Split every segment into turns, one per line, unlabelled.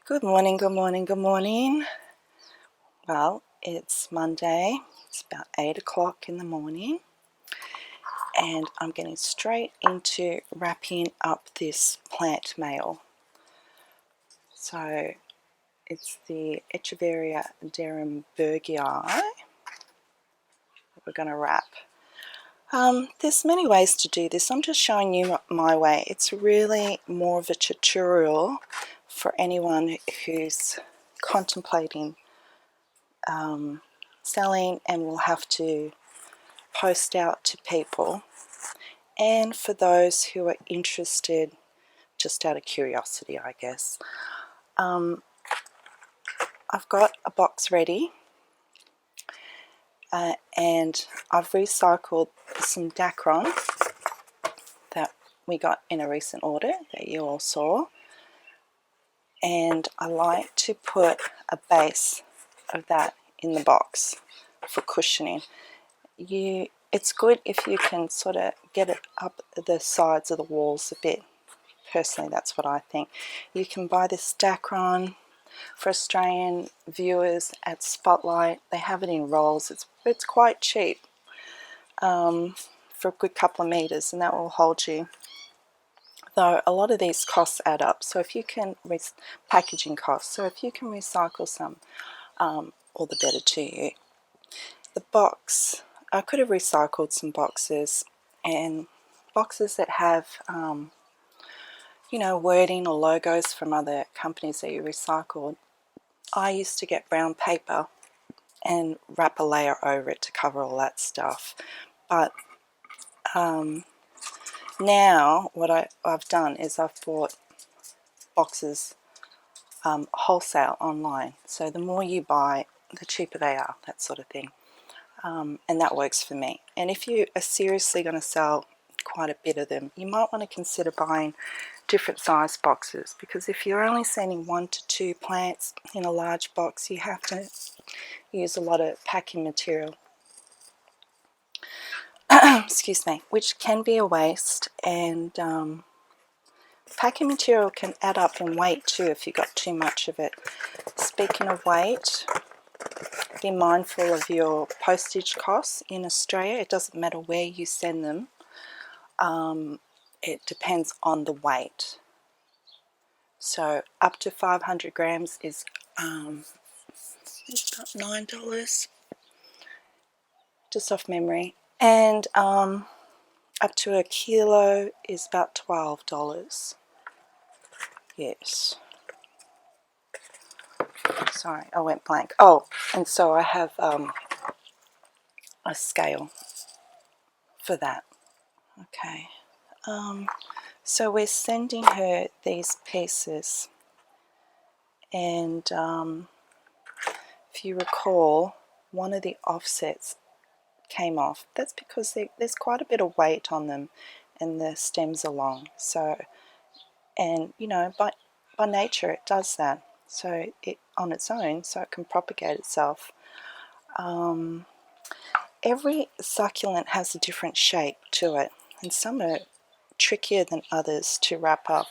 Good morning, good morning, good morning. Well, it's Monday. It's about 8 o'clock in the morning, and I'm getting straight into wrapping up this plant mail. So it's the Echeveria Derenbergii that we're going to wrap. There's many ways to do this. I'm just showing you my way. It's really more of a tutorial for anyone who's contemplating selling and will have to post out to people, and for those who are interested just out of curiosity, I guess. I've got a box ready, and I've recycled some Dacron that we got in a recent order that you all saw, and I like to put a base of that in the box for cushioning. It's good if you can sort of get it up the sides of the walls a bit. Personally, that's what I think. You can buy this Dacron for Australian viewers at Spotlight. They have it in rolls. It's quite cheap for a good couple of meters, and that will hold you. Though a lot of these costs add up. So if you can, packaging costs. So if you can recycle some, all the better to you. The box, I could have recycled some boxes, and boxes that have wording or logos from other companies that you recycled. I used to get brown paper and wrap a layer over it to cover all that stuff. But now what I've done is I've bought boxes wholesale online. So the more you buy, the cheaper they are, that sort of thing. And that works for me. And if you are seriously going to sell quite a bit of them, you might want to consider buying different size boxes, because if you're only sending 1 to 2 plants in a large box, you have to use a lot of packing material excuse me, which can be a waste. And packing material can add up in weight too if you've got too much of it. Speaking of weight, be mindful of your postage costs in Australia. It doesn't matter where you send them. It depends on the weight. So up to 500 grams is about $9, just off memory. And up to a kilo is about $12. Yes. Sorry, I went blank. Oh, and so I have a scale for that. Okay. So we're sending her these pieces, and if you recall, one of the offsets came off. That's because there's quite a bit of weight on them, and the stems are long. So, and by nature it does that. So it on its own, so it can propagate itself. Every succulent has a different shape to it, and some are trickier than others to wrap up,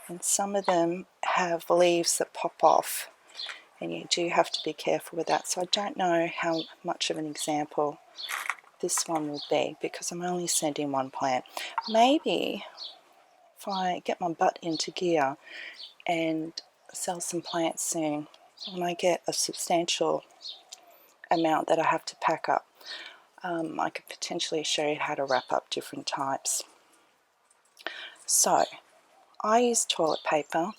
and some of them have leaves that pop off, and you do have to be careful with that. So I don't know how much of an example this one will be, because I'm only sending one plant. Maybe if I get my butt into gear and sell some plants soon, when I get a substantial amount that I have to pack up, I could potentially show you how to wrap up different types. So I use toilet paper.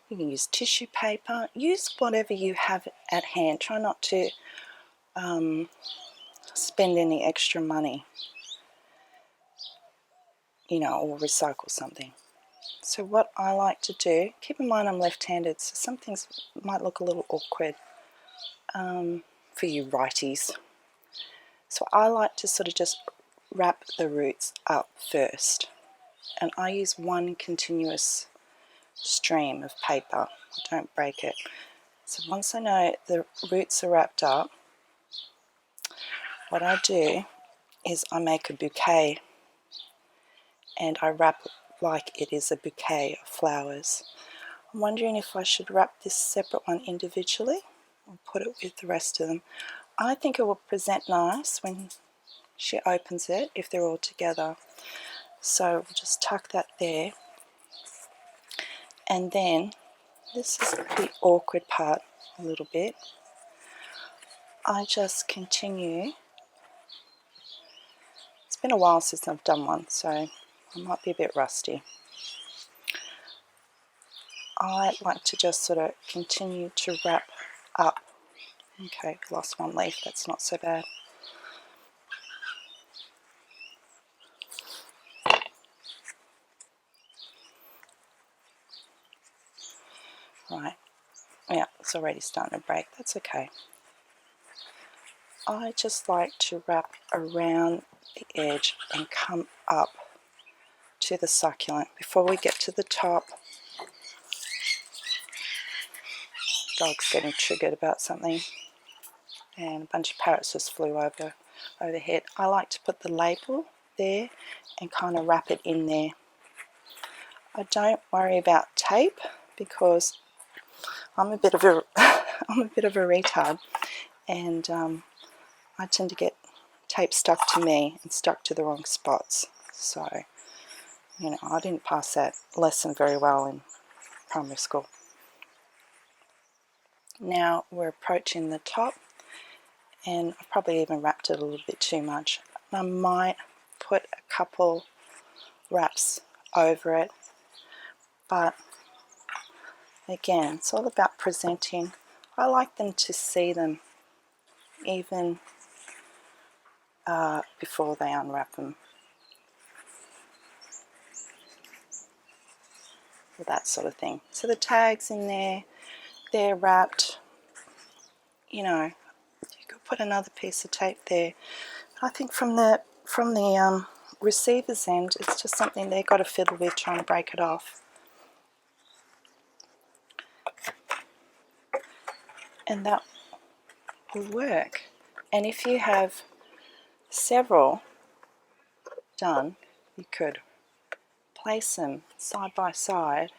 You can use tissue paper. Use whatever you have at hand. Try not to spend any extra money, or recycle something. So what I like to do, keep in mind I'm left-handed, so some things might look a little awkward for you righties. So I like to sort of just wrap the roots up first, and I use one continuous stream of paper. I don't break it. So once I know the roots are wrapped up, what I do is I make a bouquet, and I wrap like it is a bouquet of flowers. I'm wondering if I should wrap this separate one individually or put it with the rest of them. I think it will present nice when she opens it if they're all together. So we'll just tuck that there. And then, this is the awkward part a little bit. I just continue. It's been a while since I've done one, so I might be a bit rusty. I like to just sort of continue to wrap up. Okay, lost one leaf, that's not so bad. Right, yeah, it's already starting to break, that's okay. I just like to wrap around the edge and come up to the succulent. Before we get to the top, dog's getting triggered about something, and a bunch of parrots just flew overhead. I like to put the label there and kind of wrap it in there. I don't worry about tape because I'm a bit of a I'm a bit of a retard, and I tend to get tape stuck to me and stuck to the wrong spots. So, you know, I didn't pass that lesson very well in primary school. Now we're approaching the top, and I probably even wrapped it a little bit too much. I might put a couple wraps over it, but again, it's all about presenting. I like them to see them even before they unwrap them. That sort of thing. So the tags in there, they're wrapped. You know, you could put another piece of tape there. I think from the receiver's end, it's just something they've got to fiddle with trying to break it off. And that will work. And if you have several done, you could place them side by side,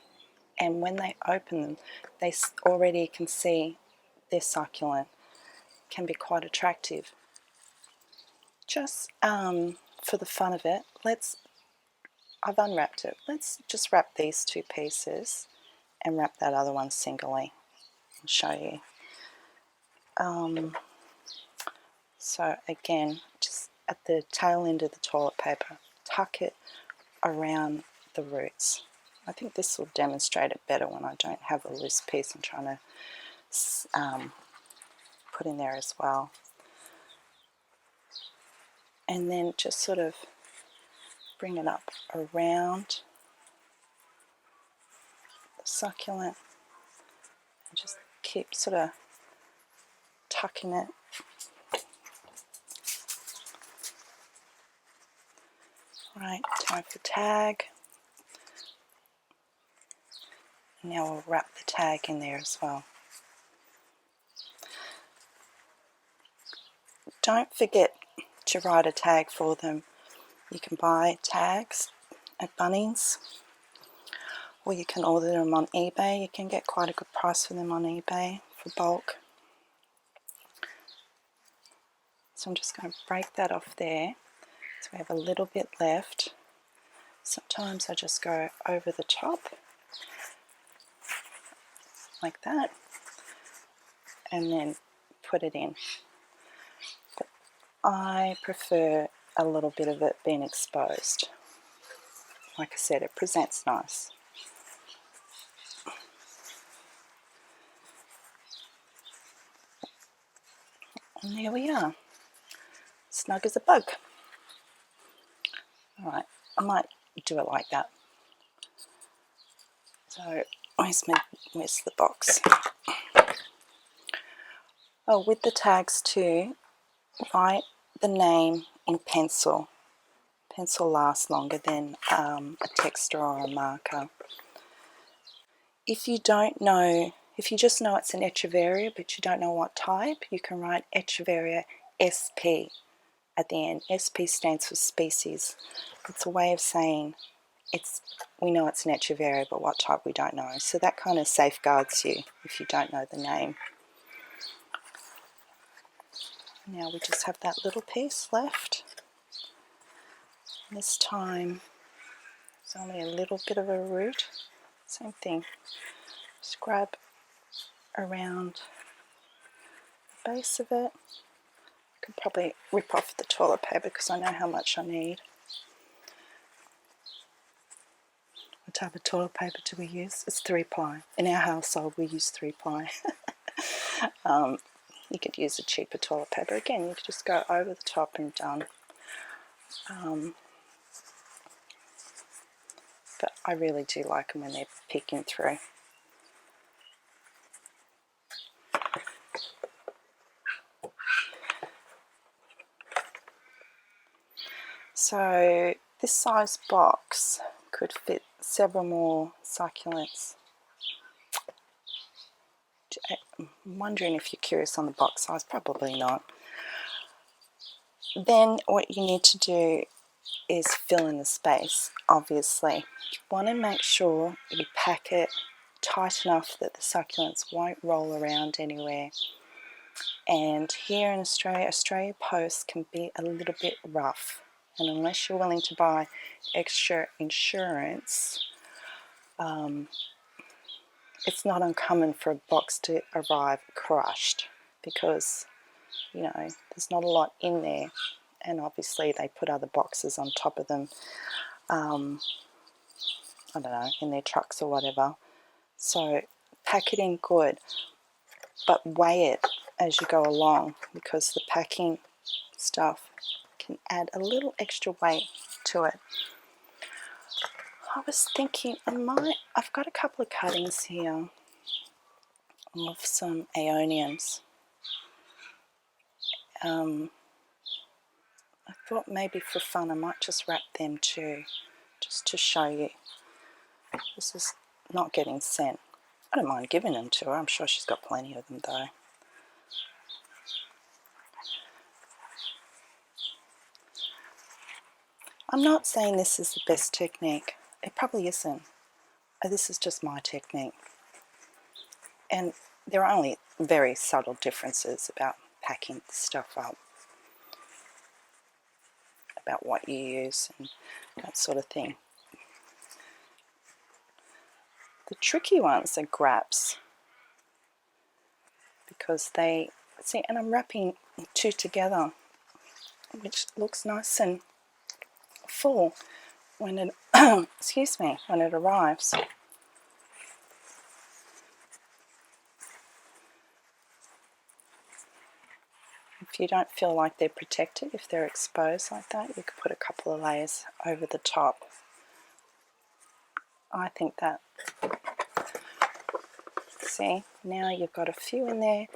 and when they open them, they already can see their succulent. Can be quite attractive. Just for the fun of it, I've unwrapped it. Let's just wrap these two pieces and wrap that other one singly. I'll show you. So again, just at the tail end of the toilet paper, tuck it around the roots. I think this will demonstrate it better when I don't have a loose piece I'm trying to put in there as well. And then just sort of bring it up around the succulent and just keep sort of tucking it. Right, time for tag. Now we'll wrap the tag in there as well. Don't forget to write a tag for them. You can buy tags at Bunnings, or you can order them on eBay. You can get quite a good price for them on eBay for bulk. So I'm just going to break that off there. So we have a little bit left. Sometimes I just go over the top like that and then put it in. But I prefer a little bit of it being exposed. Like I said, it presents nice. And there we are, snug as a bug. Alright, I might do it like that. So where's the box? Oh, with the tags too, write the name in pencil. Pencil lasts longer than a texter or a marker. If you don't know, if you just know it's an Echeveria but you don't know what type, you can write Echeveria SP at the end. SP stands for species. It's a way of saying we know it's an echeveria, but what type we don't know. So that kind of safeguards you if you don't know the name. Now we just have that little piece left. This time it's only a little bit of a root. Same thing. Just grab around the base of it. I could probably rip off the toilet paper because I know how much I need. What type of toilet paper do we use? It's 3-ply. In our household we use 3-ply. You could use a cheaper toilet paper. Again, you could just go over the top and done. But I really do like them when they're peeking through. So this size box could fit several more succulents. I'm wondering if you're curious on the box size, probably not. Then what you need to do is fill in the space, obviously. You want to make sure you pack it tight enough that the succulents won't roll around anywhere. And here in Australia Post can be a little bit rough. And unless you're willing to buy extra insurance, it's not uncommon for a box to arrive crushed because, you know, there's not a lot in there. And obviously they put other boxes on top of them, I don't know, in their trucks or whatever. So pack it in good, but weigh it as you go along because the packing stuff can add a little extra weight to it. I was thinking I've got a couple of cuttings here of some aeoniums. I thought maybe for fun I might just wrap them too, just to show you. This is not getting sent. I don't mind giving them to her. I'm sure she's got plenty of them though. I'm not saying this is the best technique. It probably isn't. This is just my technique. And there are only very subtle differences about packing stuff up, about what you use and that sort of thing. The tricky ones are grabs because they, see, and I'm wrapping two together, which looks nice and full when it, excuse me, when it arrives. If you don't feel like they're protected, if they're exposed like that, you could put a couple of layers over the top. I think that, see, now you've got a few in there.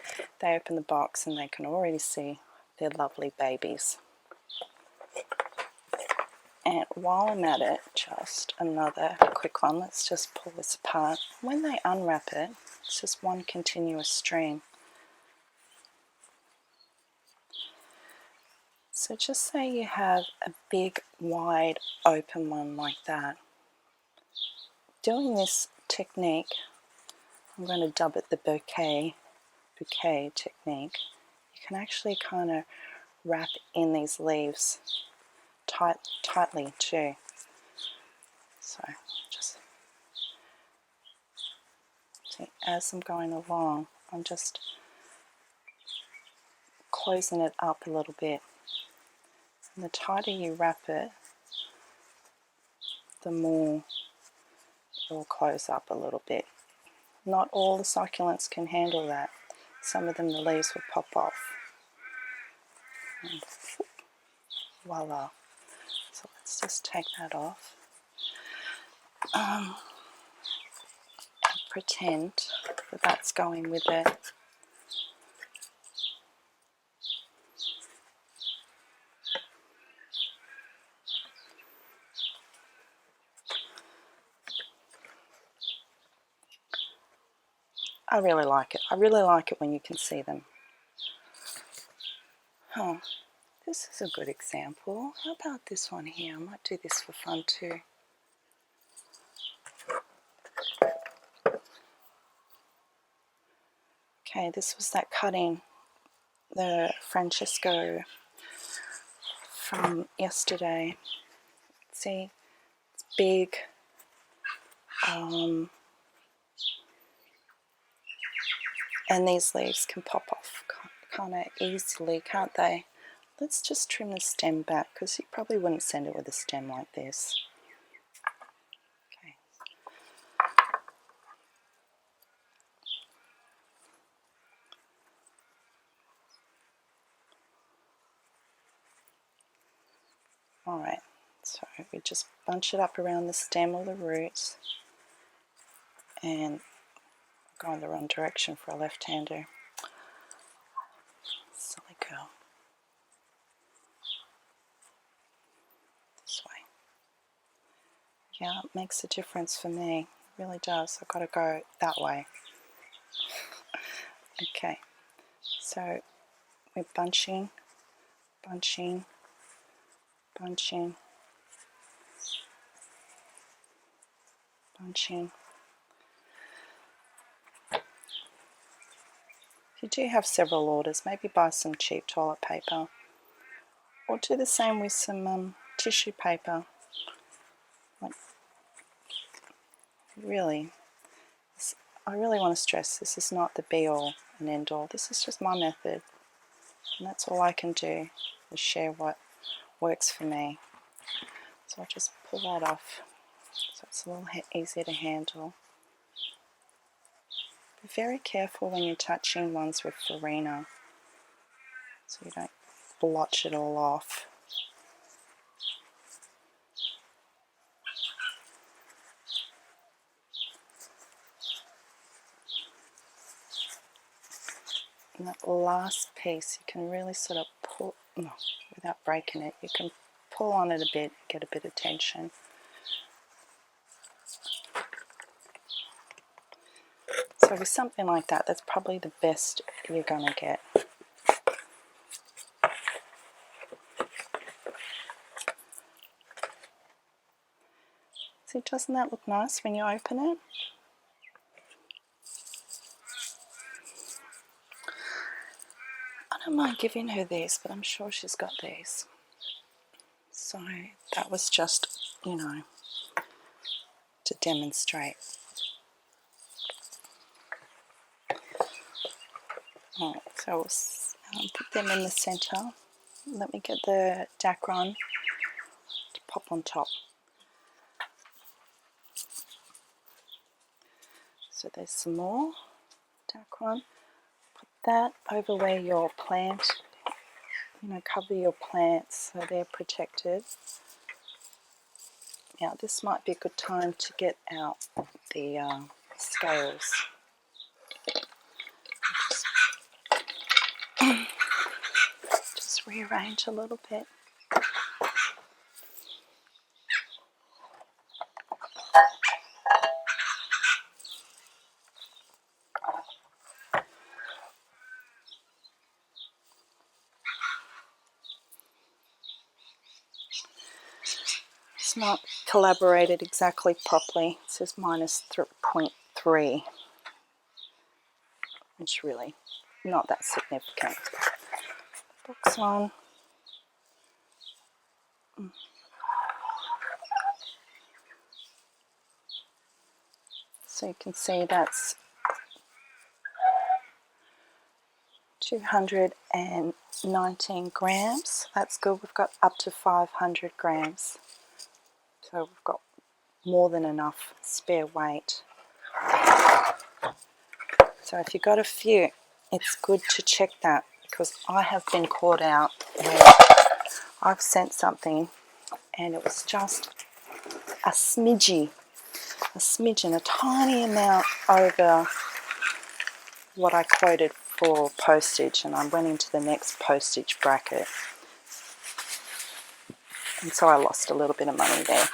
They open the box and they can already see their lovely babies. And while I'm at it, just another quick one. Let's just pull this apart. When they unwrap it, it's just one continuous stream. So just say you have a big, wide, open one like that. Doing this technique, I'm going to dub it the bouquet technique. You can actually kind of wrap in these leaves tightly too. So just see, as I'm going along, I'm just closing it up a little bit. And the tighter you wrap it, the more it will close up a little bit. Not all the succulents can handle that. Some of them, the leaves will pop off. And voila. So let's just take that off. And pretend that that's going with it. I really like it. I really like it when you can see them. Oh, this is a good example. How about this one here? I might do this for fun too. Okay, this was that cutting, the Francesco from yesterday. See, it's big. And these leaves can pop off kind of easily, can't they? Let's just trim the stem back, because you probably wouldn't send it with a stem like this. Okay. Alright, so we just bunch it up around the stem or the roots, and go in the wrong direction for a left-hander. Silly girl. This way. Yeah, it makes a difference for me. It really does. I've got to go that way. Okay, so we're bunching, bunching, bunching, bunching. If you do have several orders, maybe buy some cheap toilet paper, or do the same with some tissue paper. Like, really, I really want to stress, this is not the be-all and end-all. This is just my method, and that's all I can do, is share what works for me. So I'll just pull that off so it's a little easier to handle. Be very careful when you're touching ones with farina, so you don't blotch it all off. And that last piece, you can really sort of pull, without breaking it, you can pull on it a bit, get a bit of tension. So with something like that, that's probably the best you're going to get. See, doesn't that look nice when you open it? I don't mind giving her these, but I'm sure she's got these. So that was just, to demonstrate. Alright, so we'll put them in the center. Let me get the dacron to pop on top. So there's some more dacron. Put that over where your plant, cover your plants so they're protected. Now this might be a good time to get out the scales. Just rearrange a little bit. It's not collaborated exactly properly. It says minus 0.3, which really not that significant. Box on. So you can see that's 219 grams. That's good. We've got up to 500 grams. So we've got more than enough spare weight. So if you've got a few, it's good to check that, because I have been caught out where I've sent something and it was just a smidgen, a tiny amount over what I quoted for postage, and I went into the next postage bracket, and so I lost a little bit of money there.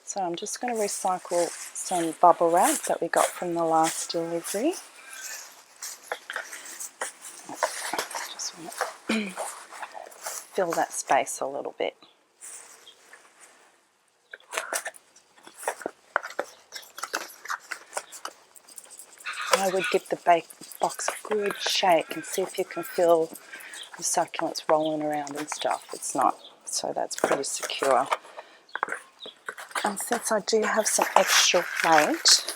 So I'm just going to recycle some bubble wrap that we got from the last delivery. Just want to fill that space a little bit. I would give the box good shake and see if you can feel the succulents rolling around and stuff. It's not, so that's pretty secure. And since I do have some extra weight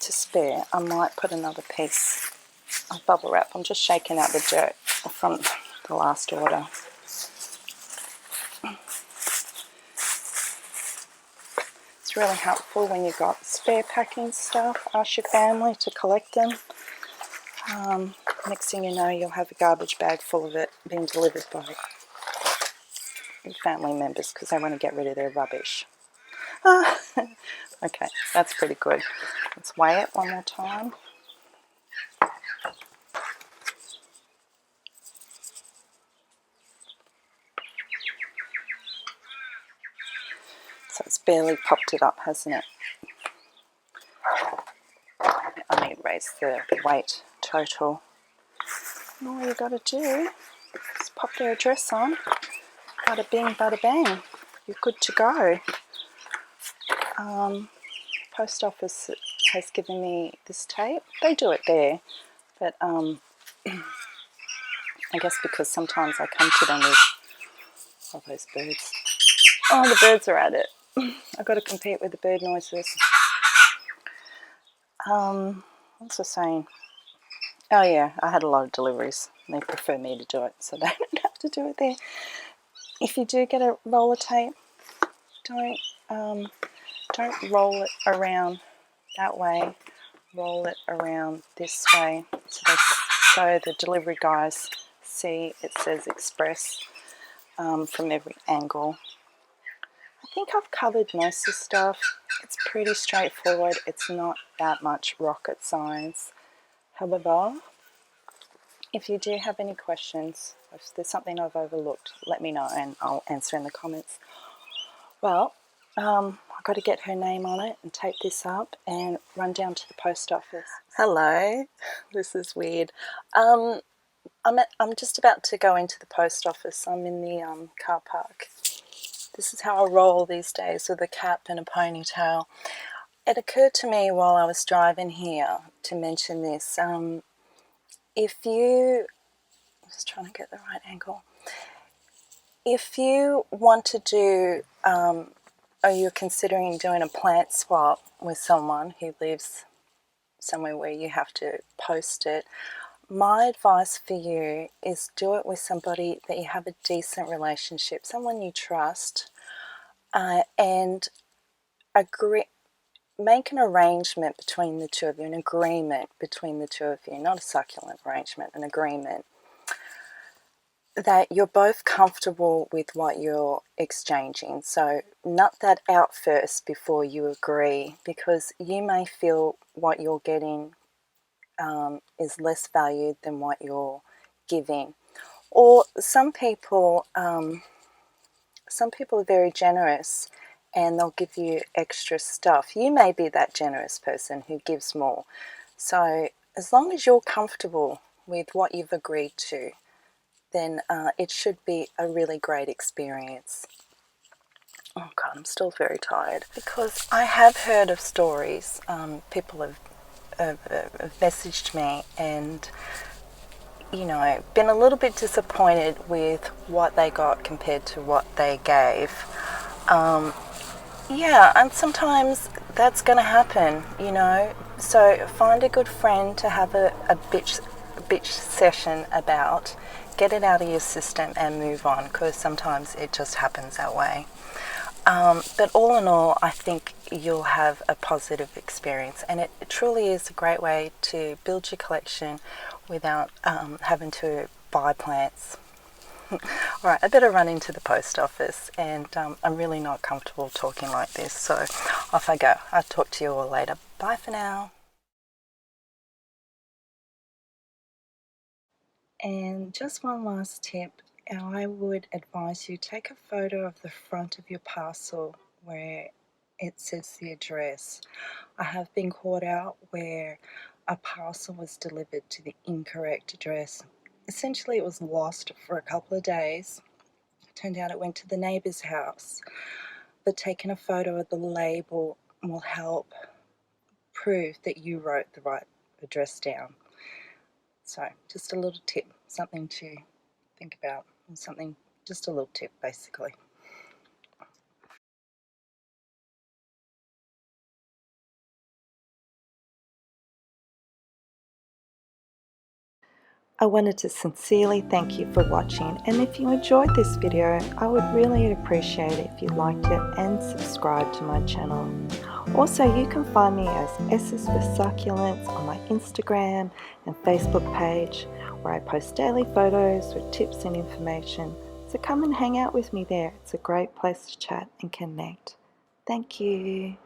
to spare, I might put another piece of bubble wrap. I'm just shaking out the dirt from the last order. It's really helpful when you've got spare packing stuff. Ask your family to collect them. Next thing you know, you'll have a garbage bag full of it being delivered by your family members because they want to get rid of their rubbish. Okay, that's pretty good. Let's weigh it one more time. So it's barely popped it up, hasn't it? I need to raise the weight total. And all you got to do is pop their address on. Bada bing, bada bang. You're good to go. Post office has given me this tape. They do it there, but I guess because sometimes I come to them with all those birds. Oh, the birds are at it. I've got to compete with the bird noises. What's I saying? Oh yeah, I had a lot of deliveries. They prefer me to do it, so they don't have to do it there. If you do get a roller tape, don't roll it around that way. Roll it around this way, so the delivery guys see it says express from every angle. I think I've covered most of the stuff. It's pretty straightforward. It's not that much rocket science. However, if you do have any questions, if there's something I've overlooked, let me know and I'll answer in the comments. Well, I've got to get her name on it and tape this up and run down to the post office. Hello, this is weird. I'm just about to go into the post office. I'm in the car park. This is how I roll these days with a cap and a ponytail. It occurred to me while I was driving here to mention this. If you, I'm just trying to get the right angle. If you want to do, or you're considering doing a plant swap with someone who lives somewhere where you have to post it, my advice for you is do it with somebody that you have a decent relationship, someone you trust, and make an arrangement between the two of you, an agreement between the two of you, not a succulent arrangement, an agreement that you're both comfortable with what you're exchanging. So nut that out first before you agree, because you may feel what you're getting is less valued than what you're giving. Or some people are very generous and they'll give you extra stuff. You may be that generous person who gives more. So as long as you're comfortable with what you've agreed to, then it should be a really great experience. Oh God, I'm still very tired. Because I have heard of stories, people have messaged me and, you know, been a little bit disappointed with what they got compared to what they gave. Yeah, and sometimes that's going to happen, you know. So find a good friend to have a bitch session about. Get it out of your system and move on, because sometimes it just happens that way. But all in all, I think you'll have a positive experience, and it truly is a great way to build your collection without having to buy plants. Alright, I better run into the post office, and I'm really not comfortable talking like this, so off I go. I'll talk to you all later. Bye for now. And just one last tip, I would advise you take a photo of the front of your parcel where it says the address. I have been caught out where a parcel was delivered to the incorrect address. Essentially it was lost for a couple of days. It turned out it went to the neighbour's house, but taking a photo of the label will help prove that you wrote the right a dress down. So just a little tip, something to think about, and something, just a little tip basically. I wanted to sincerely thank you for watching, and if you enjoyed this video, I would really appreciate it if you liked it and subscribe to my channel. Also, you can find me as S's for Succulents on my Instagram and Facebook page, where I post daily photos with tips and information. So come and hang out with me there. It's a great place to chat and connect. Thank you.